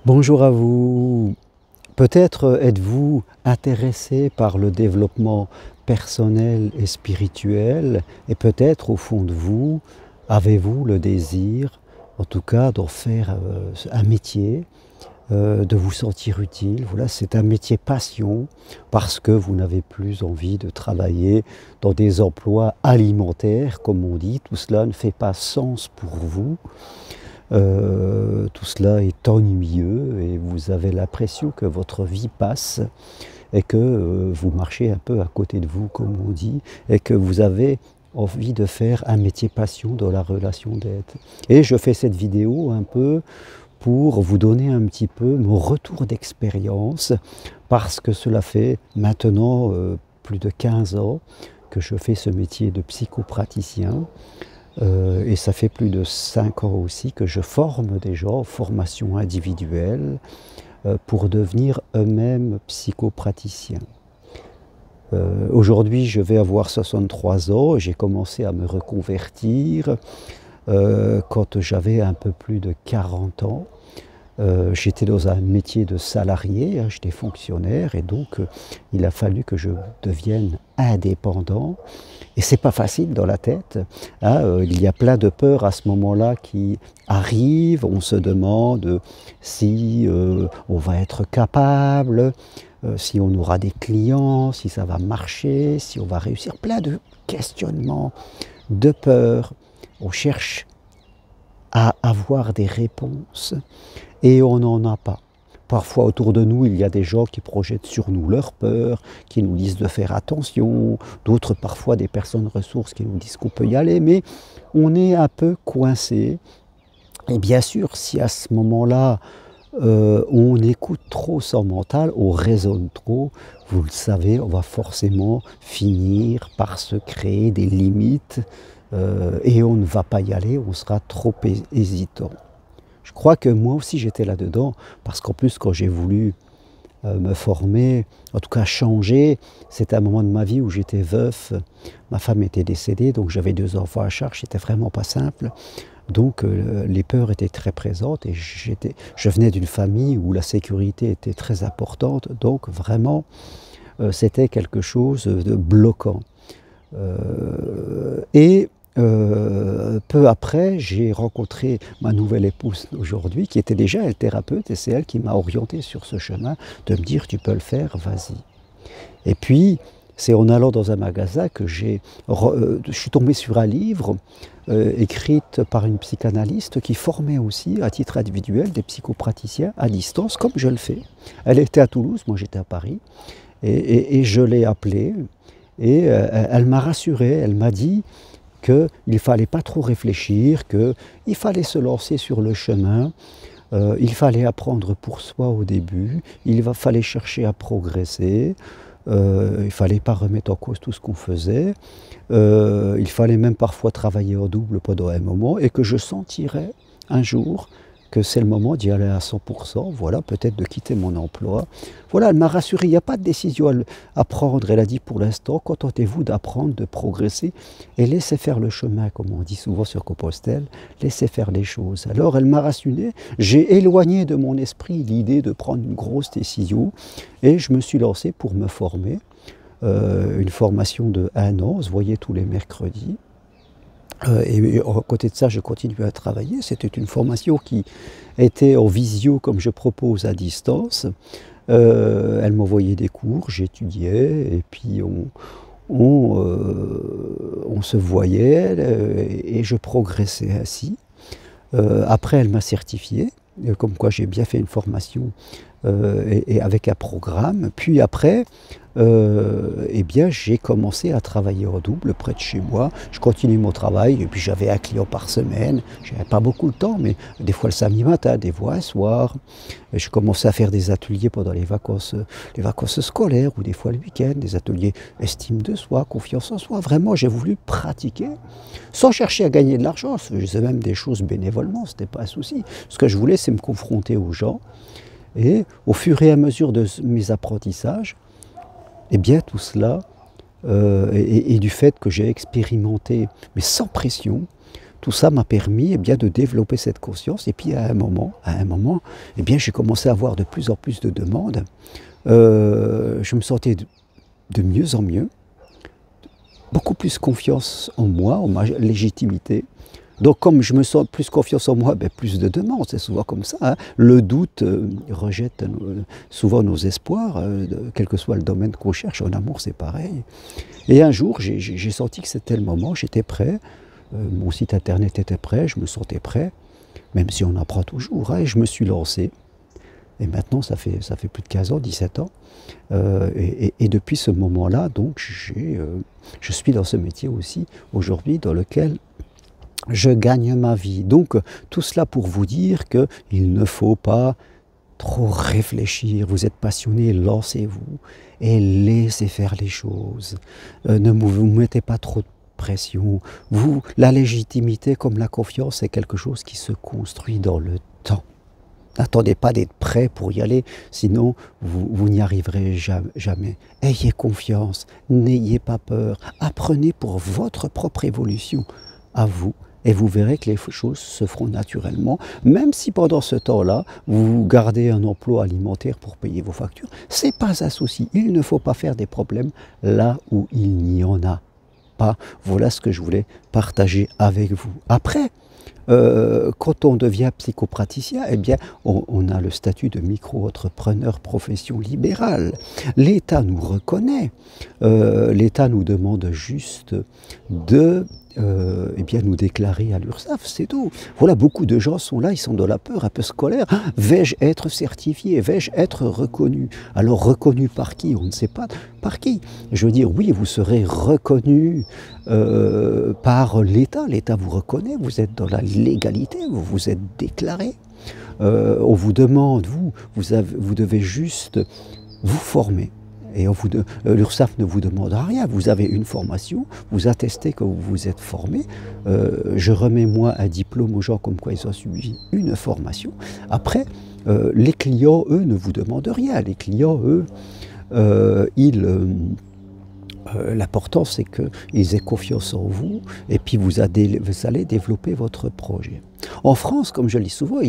Bonjour à vous. Peut-être êtes-vous intéressé par le développement personnel et spirituel et peut-être au fond de vous, avez-vous le désir, en tout cas, d'en faire un métier, de vous sentir utile. Voilà, c'est un métier passion parce que vous n'avez plus envie de travailler dans des emplois alimentaires, comme on dit. Tout cela ne fait pas sens pour vous. Tout cela est ennuyeux et vous avez l'impression que votre vie passe et que vous marchez un peu à côté de vous, comme on dit, et que vous avez envie de faire un métier passion dans la relation d'aide. Et je fais cette vidéo un peu pour vous donner un petit peu mon retour d'expérience, parce que cela fait maintenant plus de 15 ans que je fais ce métier de psychopraticien. Et ça fait plus de 5 ans aussi que je forme des gens en formation individuelle pour devenir eux-mêmes psychopraticiens. Aujourd'hui, je vais avoir 63 ans et j'ai commencé à me reconvertir quand j'avais un peu plus de 40 ans. J'étais dans un métier de salarié, hein, j'étais fonctionnaire et donc il a fallu que je devienne indépendant. Et c'est pas facile dans la tête, hein, il y a plein de peurs à ce moment-là qui arrivent, on se demande si on va être capable, si on aura des clients, si ça va marcher, si on va réussir, plein de questionnements, de peurs. On cherche à avoir des réponses et on n'en a pas. Parfois autour de nous, il y a des gens qui projettent sur nous leurs peurs, qui nous disent de faire attention, d'autres parfois des personnes ressources qui nous disent qu'on peut y aller, mais on est un peu coincé. Et bien sûr, si à ce moment-là, on écoute trop son mental, on raisonne trop, vous le savez, on va forcément finir par se créer des limites et on ne va pas y aller, on sera trop hésitant. Je crois que moi aussi j'étais là-dedans, parce qu'en plus quand j'ai voulu me former, en tout cas changer, c'était un moment de ma vie où j'étais veuf, ma femme était décédée, donc j'avais 2 enfants à charge, c'était vraiment pas simple. Donc les peurs étaient très présentes et je venais d'une famille où la sécurité était très importante, donc vraiment c'était quelque chose de bloquant. Peu après, j'ai rencontré ma nouvelle épouse aujourd'hui, qui était déjà elle thérapeute, et c'est elle qui m'a orienté sur ce chemin, de me dire tu peux le faire, vas-y. Et puis, c'est en allant dans un magasin que je suis tombé sur un livre écrit par une psychanalyste qui formait aussi, à titre individuel, des psychopraticiens à distance, comme je le fais. Elle était à Toulouse, moi j'étais à Paris, et je l'ai appelée, et elle m'a rassuré, elle m'a dit qu'il ne fallait pas trop réfléchir, qu'il fallait se lancer sur le chemin, il fallait apprendre pour soi au début, fallait chercher à progresser, il ne fallait pas remettre en cause tout ce qu'on faisait, il fallait même parfois travailler en double pendant un moment, et que je sentirais un jour que c'est le moment d'y aller à 100%, voilà, peut-être de quitter mon emploi. Voilà, elle m'a rassuré, il n'y a pas de décision à prendre. Elle a dit pour l'instant, contentez-vous d'apprendre, de progresser et laissez faire le chemin, comme on dit souvent sur Compostelle, laissez faire les choses. Alors elle m'a rassuré, j'ai éloigné de mon esprit l'idée de prendre une grosse décision et je me suis lancé pour me former. Une formation de 1 an, on se voyait tous les mercredis. Et à côté de ça, je continuais à travailler. C'était une formation qui était en visio, comme je propose à distance. Elle m'envoyait des cours, j'étudiais, et puis on se voyait, et je progressais ainsi. Après, elle m'a certifié, comme quoi j'ai bien fait une formation et avec un programme. Puis après, eh bien, j'ai commencé à travailler en double près de chez moi. Je continue mon travail, et puis j'avais un client par semaine. Je n'avais pas beaucoup de temps, mais des fois le samedi matin, des fois un soir. Et je commençais à faire des ateliers pendant les vacances scolaires, ou des fois le week-end, des ateliers estime de soi, confiance en soi. Vraiment, j'ai voulu pratiquer, sans chercher à gagner de l'argent. Je faisais même des choses bénévolement, ce n'était pas un souci. Ce que je voulais, c'est me confronter aux gens. Et au fur et à mesure de mes apprentissages, eh bien tout cela, et du fait que j'ai expérimenté, mais sans pression, tout ça m'a permis eh bien, de développer cette conscience. Et puis à un moment eh bien, j'ai commencé à avoir de plus en plus de demandes. Je me sentais de mieux en mieux, beaucoup plus confiance en moi, en ma légitimité. Donc comme je me sens plus confiance en moi, ben, plus de demandes, c'est souvent comme ça. Hein. Le doute rejette souvent nos espoirs, quel que soit le domaine qu'on cherche. En amour, c'est pareil. Et un jour, j'ai senti que c'était le moment, j'étais prêt. Mon site internet était prêt, je me sentais prêt, même si on apprend toujours. Hein, et je me suis lancé. Et maintenant, ça fait plus de 15 ans, 17 ans. Et depuis ce moment-là, donc, je suis dans ce métier aussi, aujourd'hui, dans lequel je gagne ma vie. Donc, tout cela pour vous dire qu'il ne faut pas trop réfléchir. Vous êtes passionné, lancez-vous et laissez faire les choses. Ne vous mettez pas trop de pression. La légitimité comme la confiance, c'est quelque chose qui se construit dans le temps. N'attendez pas d'être prêt pour y aller, sinon vous n'y arriverez jamais. Ayez confiance, n'ayez pas peur, apprenez pour votre propre évolution à vous. Et vous verrez que les choses se feront naturellement, même si pendant ce temps-là, vous gardez un emploi alimentaire pour payer vos factures. Ce n'est pas un souci. Il ne faut pas faire des problèmes là où il n'y en a pas. Voilà ce que je voulais partager avec vous. Après, quand on devient psychopraticien, eh bien, on a le statut de micro-entrepreneur profession libérale. L'État nous reconnaît. L'État nous demande juste de eh bien, nous déclarer à l'URSSAF, c'est tout. Voilà, beaucoup de gens sont là, ils sont dans la peur, un peu scolaire. Vais-je être certifié? Vais-je être reconnu? Alors, reconnu par qui? On ne sait pas par qui. Je veux dire, oui, vous serez reconnu par l'État. L'État vous reconnaît, vous êtes dans la légalité, vous vous êtes déclaré. On vous demande, vous devez juste vous former. Et l'URSSAF ne vous demande rien, vous avez une formation, vous attestez que vous vous êtes formé. Je remets moi un diplôme aux gens comme quoi ils ont suivi une formation. Après, les clients, eux, ne vous demandent rien. Les clients, eux, l'important c'est qu'ils aient confiance en vous et puis vous allez développer votre projet. En France, comme je le dis souvent,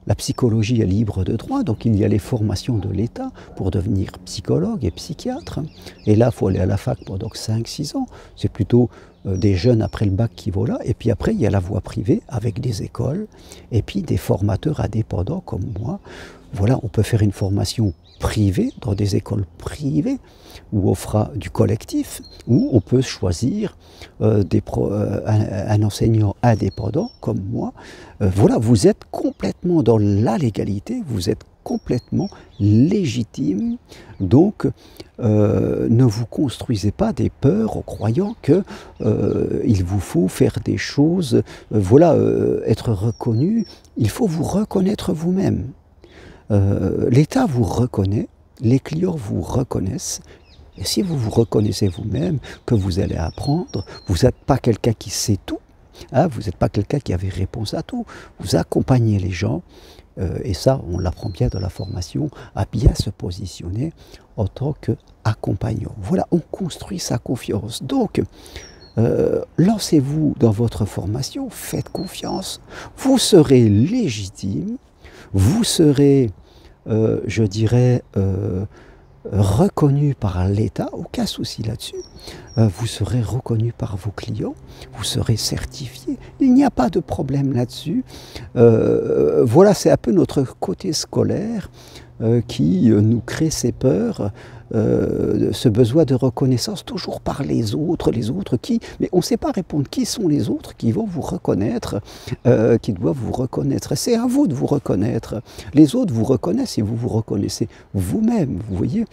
la psychologie est libre de droit, donc il y a les formations de l'État pour devenir psychologue et psychiatre. Et là, il faut aller à la fac pendant 5-6 ans. C'est plutôt des jeunes après le bac qui vont là. Et puis après, il y a la voie privée avec des écoles et puis des formateurs indépendants comme moi. Voilà, on peut faire une formation privée dans des écoles privées où on fera du collectif, ou on peut choisir un enseignant indépendant comme moi. Voilà, vous êtes complètement dans la légalité, vous êtes complètement légitime. Donc, ne vous construisez pas des peurs en croyant qu'il vous faut faire des choses, voilà, être reconnu. Il faut vous reconnaître vous-même. L'État vous reconnaît, les clients vous reconnaissent. Et si vous vous reconnaissez vous-même, que vous allez apprendre, vous n'êtes pas quelqu'un qui sait tout, hein, vous n'êtes pas quelqu'un qui avait réponse à tout. Vous accompagnez les gens, et ça, on l'apprend bien dans la formation, à bien se positionner en tant qu'accompagnant. Voilà, on construit sa confiance. Donc, lancez-vous dans votre formation, faites confiance, vous serez légitime, vous serez, je dirais, reconnu par l'État, aucun souci là-dessus. Vous serez reconnu par vos clients, vous serez certifié. Il n'y a pas de problème là-dessus. Voilà, c'est un peu notre côté scolaire qui nous crée ces peurs, ce besoin de reconnaissance toujours par les autres qui, mais on ne sait pas répondre qui sont les autres qui vont vous reconnaître, qui doivent vous reconnaître. C'est à vous de vous reconnaître. Les autres vous reconnaissent et vous vous reconnaissez vous-même, vous voyez.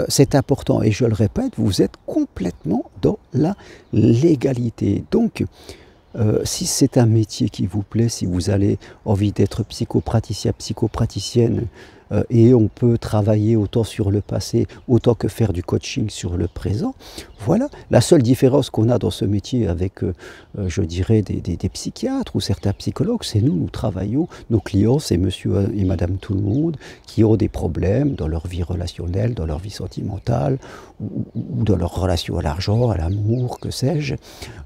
C'est important et je le répète, vous êtes complètement dans la légalité. Donc, si c'est un métier qui vous plaît, si vous avez envie d'être psychopraticien, psychopraticienne, et on peut travailler autant sur le passé, autant que faire du coaching sur le présent. Voilà, la seule différence qu'on a dans ce métier avec, je dirais, des psychiatres ou certains psychologues, c'est nous travaillons, nos clients, c'est monsieur et madame tout le monde, qui ont des problèmes dans leur vie relationnelle, dans leur vie sentimentale, ou dans leur relation à l'argent, à l'amour, que sais-je.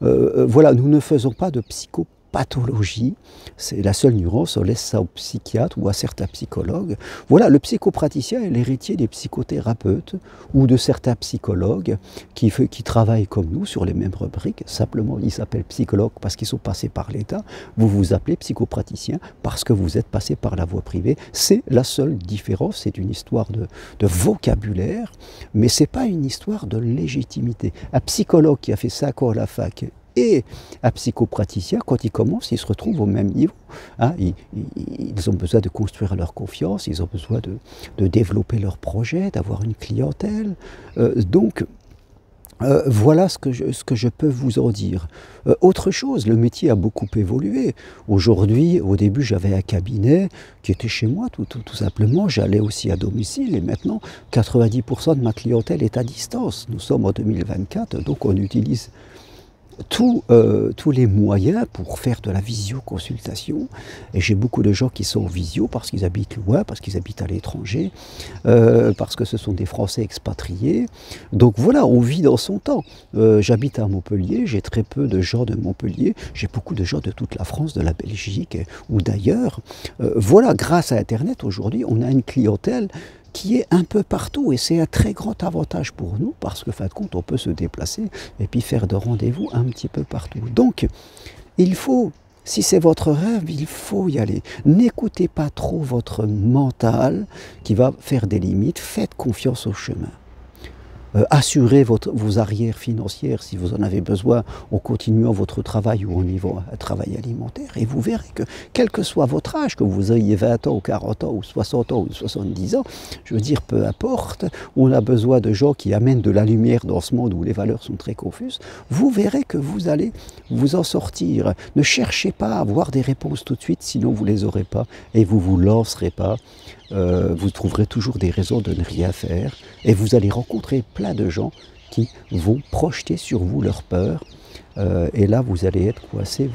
Voilà, nous ne faisons pas de psychopathologie, c'est la seule nuance, on laisse ça aux psychiatres ou à certains psychologues. Voilà, le psychopraticien est l'héritier des psychothérapeutes ou de certains psychologues qui travaillent comme nous sur les mêmes rubriques. Simplement, ils s'appellent psychologues parce qu'ils sont passés par l'État. Vous vous appelez psychopraticien parce que vous êtes passé par la voie privée. C'est la seule différence, c'est une histoire de vocabulaire, mais ce n'est pas une histoire de légitimité. Un psychologue qui a fait 5 ans à la fac et un psychopraticien, quand ils commencent, ils se retrouvent au même niveau. Hein, ils ont besoin de construire leur confiance, ils ont besoin de développer leur projet, d'avoir une clientèle. Voilà ce que je peux vous en dire. Autre chose, le métier a beaucoup évolué. Aujourd'hui, au début, j'avais un cabinet qui était chez moi, tout simplement. J'allais aussi à domicile et maintenant, 90% de ma clientèle est à distance. Nous sommes en 2024, donc on utilise tous les moyens pour faire de la visioconsultation. Et j'ai beaucoup de gens qui sont en visio parce qu'ils habitent loin, parce qu'ils habitent à l'étranger, parce que ce sont des Français expatriés. Donc voilà, on vit dans son temps. J'habite à Montpellier, j'ai très peu de gens de Montpellier, j'ai beaucoup de gens de toute la France, de la Belgique ou d'ailleurs. Voilà, grâce à Internet, aujourd'hui, on a une clientèle qui est un peu partout et c'est un très grand avantage pour nous parce que, fin de compte, on peut se déplacer et puis faire de rendez-vous un petit peu partout. Donc, il faut, si c'est votre rêve, il faut y aller. N'écoutez pas trop votre mental qui va faire des limites, faites confiance au chemin. Assurez vos arrières financières si vous en avez besoin en continuant votre travail ou en niveau un travail alimentaire et vous verrez que quel que soit votre âge, que vous ayez 20 ans ou 40 ans ou 60 ans ou 70 ans, je veux dire peu importe, on a besoin de gens qui amènent de la lumière dans ce monde où les valeurs sont très confuses, vous verrez que vous allez vous en sortir. Ne cherchez pas à avoir des réponses tout de suite, sinon vous ne les aurez pas et vous ne vous lancerez pas. Vous trouverez toujours des raisons de ne rien faire et vous allez rencontrer plein de gens qui vont projeter sur vous leur peur et là vous allez être coincé,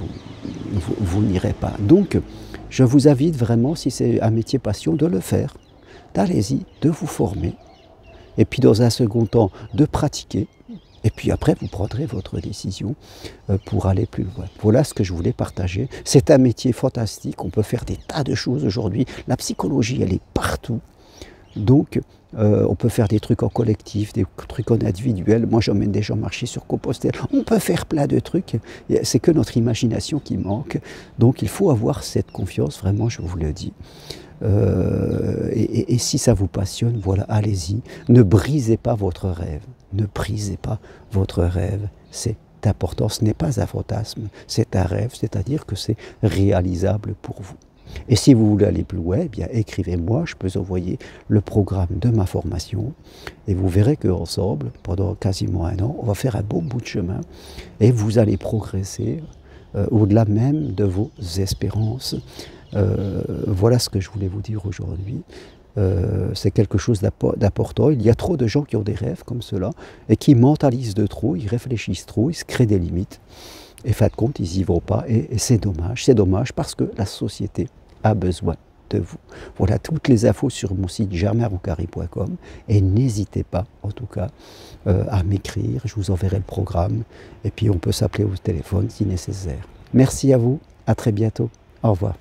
vous n'irez pas. Donc je vous invite vraiment, si c'est un métier passion, de le faire, d'allez-y, de vous former et puis dans un second temps de pratiquer. Et puis après, vous prendrez votre décision pour aller plus loin. Voilà ce que je voulais partager. C'est un métier fantastique, on peut faire des tas de choses aujourd'hui. La psychologie, elle est partout. Donc, on peut faire des trucs en collectif, des trucs en individuel. Moi, j'emmène des gens marcher sur Compostelle. On peut faire plein de trucs. C'est que notre imagination qui manque. Donc, il faut avoir cette confiance, vraiment, je vous le dis. Et si ça vous passionne, voilà, allez-y. Ne brisez pas votre rêve. Ne brisez pas votre rêve. C'est important. Ce n'est pas un fantasme. C'est un rêve, c'est-à-dire que c'est réalisable pour vous. Et si vous voulez aller plus loin, eh bien écrivez-moi, je peux vous envoyer le programme de ma formation et vous verrez qu'ensemble, pendant quasiment 1 an, on va faire un beau bout de chemin et vous allez progresser au-delà même de vos espérances. Voilà ce que je voulais vous dire aujourd'hui. C'est quelque chose d'important. Il y a trop de gens qui ont des rêves comme cela et qui mentalisent de trop, ils réfléchissent trop, ils se créent des limites. Et fin de compte, ils n'y vont pas et c'est dommage. C'est dommage parce que la société a besoin de vous. Voilà toutes les infos sur mon site germainroncari.com et n'hésitez pas, en tout cas, à m'écrire. Je vous enverrai le programme et puis on peut s'appeler au téléphone si nécessaire. Merci à vous, à très bientôt. Au revoir.